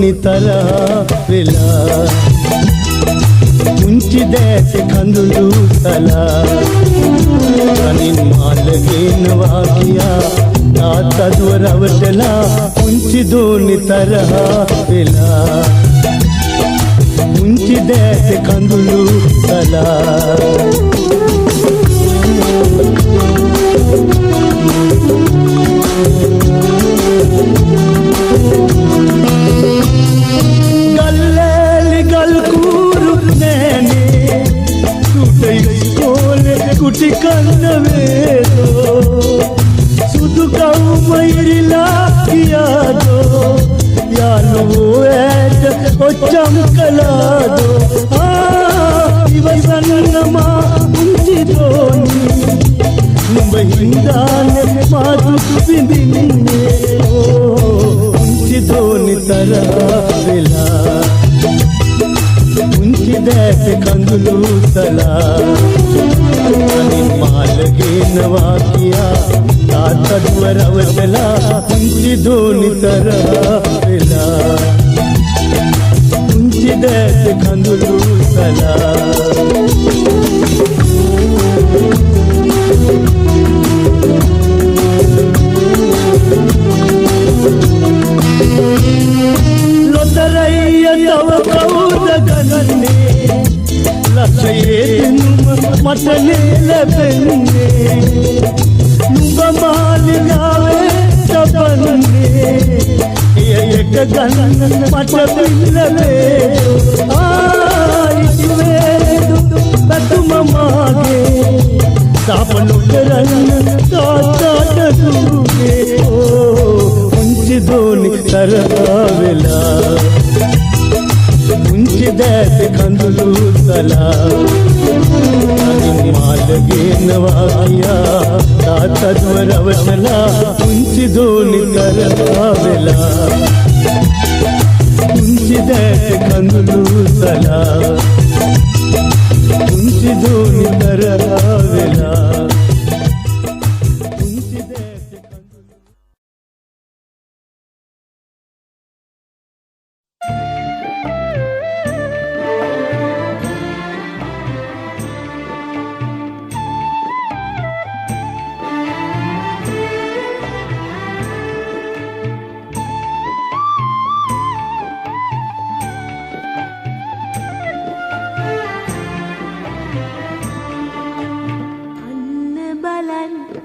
දෝනි තරහ වෙලා පුංචි දැට කඳුළු සලා කනින් මාල ගේනවා කියා තාත්තා දුව රවටලා පුංචි දෝනි තරහ වෙලා පුංචි දැට කඳුළු සලා ගල්ලෑලි ගල් කූරු නෑනේ සුට ඉස්කෝලේ කුටි කන්න වේදෝ සුදු කවුම ඉරිලා ගියාදෝ යාළුවෝ ඇට ඔච්චම් කළාදෝ ඉවසන්නමා පුංචි දෝනි නුඹ හින්දානේ මා දුක් විඳින්නේ පුංචි දෝනි තරහ වෙලා පුංචි දැට කඳුළු සලා කනින් මාල ගේනවා කියා තාත්තා දුව රවටලා පුංචි දෝනි තරහ වෙලා පුංචි දැට කඳුළු සලා ලොතරැයිය තව කවුද ගණන්නේ ලක්ෂයේ දෙනුම මටනේ ලැබෙන්නේ නුඹ මාලිගාවේ තබන්නේ එය එක ගණන් මට පිල්ලවේ ඉතිවේදු බතුම මාගේ සාපනු කරන්න තාත්තාට දුගේ පුංචි දෝනි තරහ වෙලා පුංචි දැට කඳුළු සලා කනින් මාල ගේනවා කියා තාත්තා දුව රවටලා පුංචි දෝනි තරහ වෙලා පුංචි දැට කඳුළු සලා පුංචි දෝනි තරහ වෙලා පුංචි දැට කඳුළු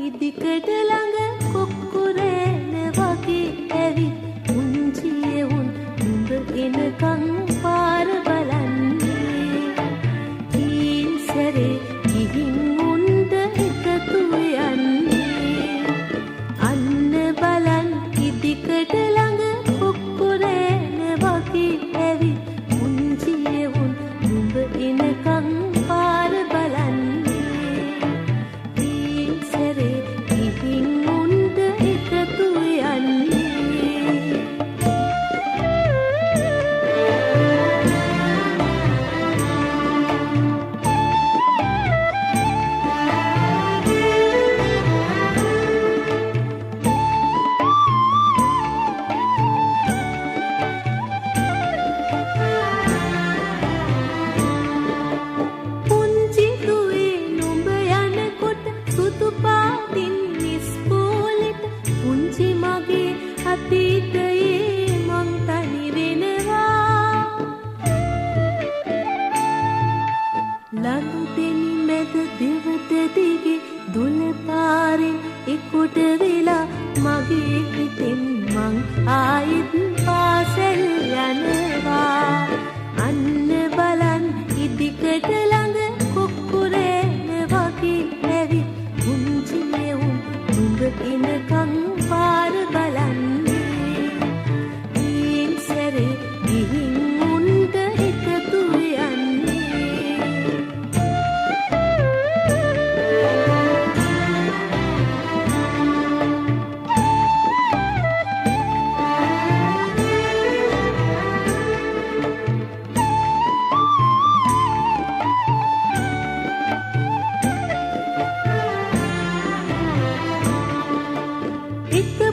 ඉදිකට ළඟ කොක්කුරේන වගේ ඇවිත් පුංචියේ උන් නුඹ එනකන් පාර බලන්නේ ඊන් සැරේ ගිහින් උන්ද එකතු යන්නේ අන්න බලන් ඉදිකට ළඟ කොක්කුරේන වගේ ඇවිත් පුංචියේ උන් නුඹ එනකන් පාර බලන්නේ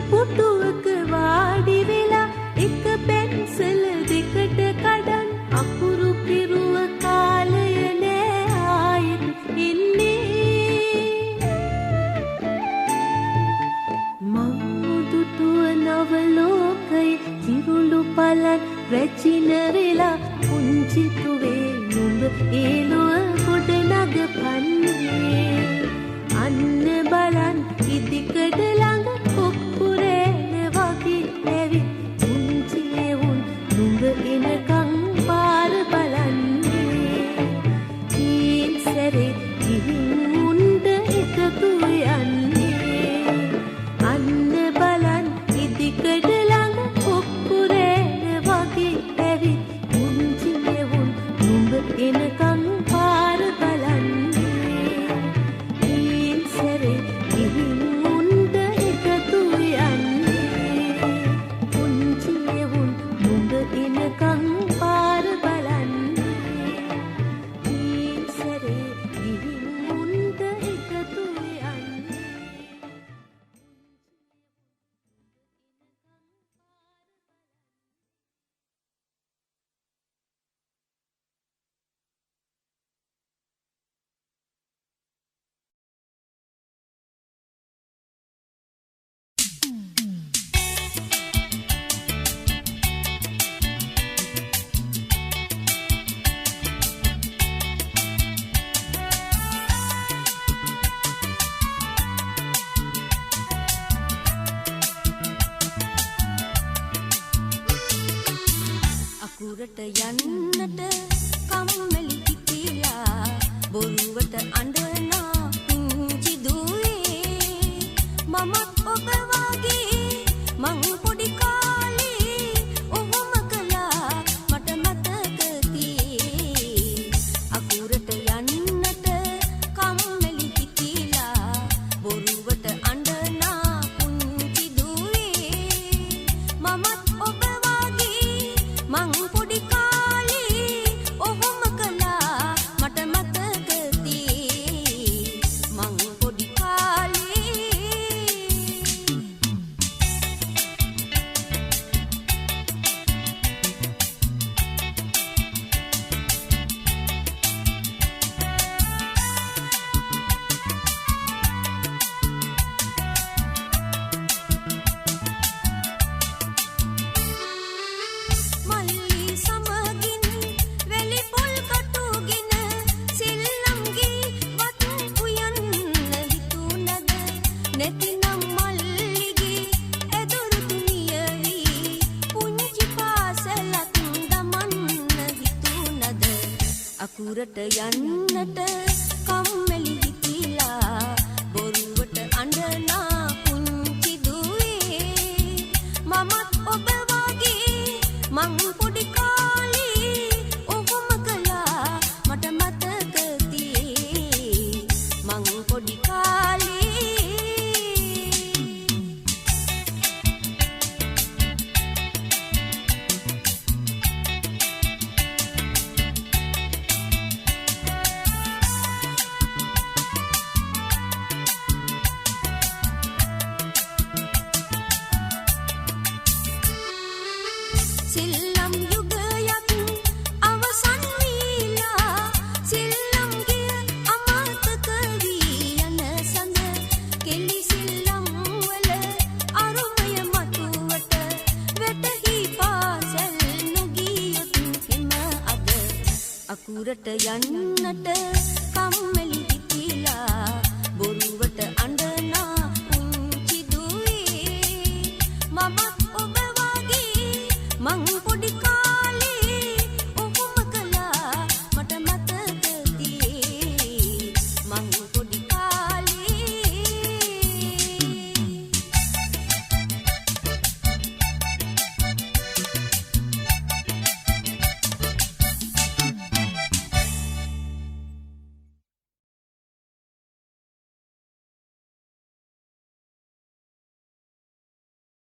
පුටුවක වාඩි වෙලා එක පෙන්සල නවලෝකයි සිරුළු පලන් රැචින වෙලා පුංචිතුවේ නුඹ ඒලුව ගොඩ නග පන්නේ අන්න බලන් ඉදිකඩ ළඟ කොක්කුරේන වගේ ඇවිත් පුංචියවුන් නුඹ එනකං පාර බලන්නේ ඊන් සැරේ ගිහින් උන්ට එකතු යන්නේ අන්න බලන් ඉදිකඩ ළඟ කොක්කුරේන වගේ ඇවිත් පුංචියවුන් නුඹ එනකං පාර බලන්නේ ඊන් සැරේ ගිහින් උන්ට එකතු යන්නේ පුංචියවුන් නුඹ එනකං පාර බලන්නේ ඊන් සැරේ ගිහින් උන්ට එකතු යන්නේ අකුරට යන්නට කම්මැලි හිතිලා බොරුවට අඬනා පුංචි දුවේ මමත් ඔබ වගේ මං පොඩි කාලේ ඔහොම කළා මට මතක තියේ අකුරට යන්නට කම්මැලි හිතිලා බොරුවට අඬනා පුංචි දුවේ මමත් ඔබ මං පොඩි කාලේ ඔහොම කළා මට මතක තියේ මං පොඩි කාලේ මල්ලි සමගින් වැලි පොල් කටුගෙන සිල්ලම්ගේ වත් උයන්න හිතුණද නැතිනම් මල්ලිගේ ඇදුරු තුනියවි පුංචි පාසලක් දමන්න හිතුණද අකුරට යන්නට කම්මැලි හිතිලා බොරුවට අඬනා පුංචි දුවේ මමත් ඔබ වගේ මං පොඩි කාලේ ඔහොම කළා මට මතක තියේ මං පොඩි කාලේ සිල්ලම් යුගයක් අවසන් වීලා සිල්ලම් ගිය අමතක වී යන සඳ කෙලි සිල්ලම් වල අරුමය මතුවට වැටහි පාසල් නොගියොත් හිම අද අකුරට යන්න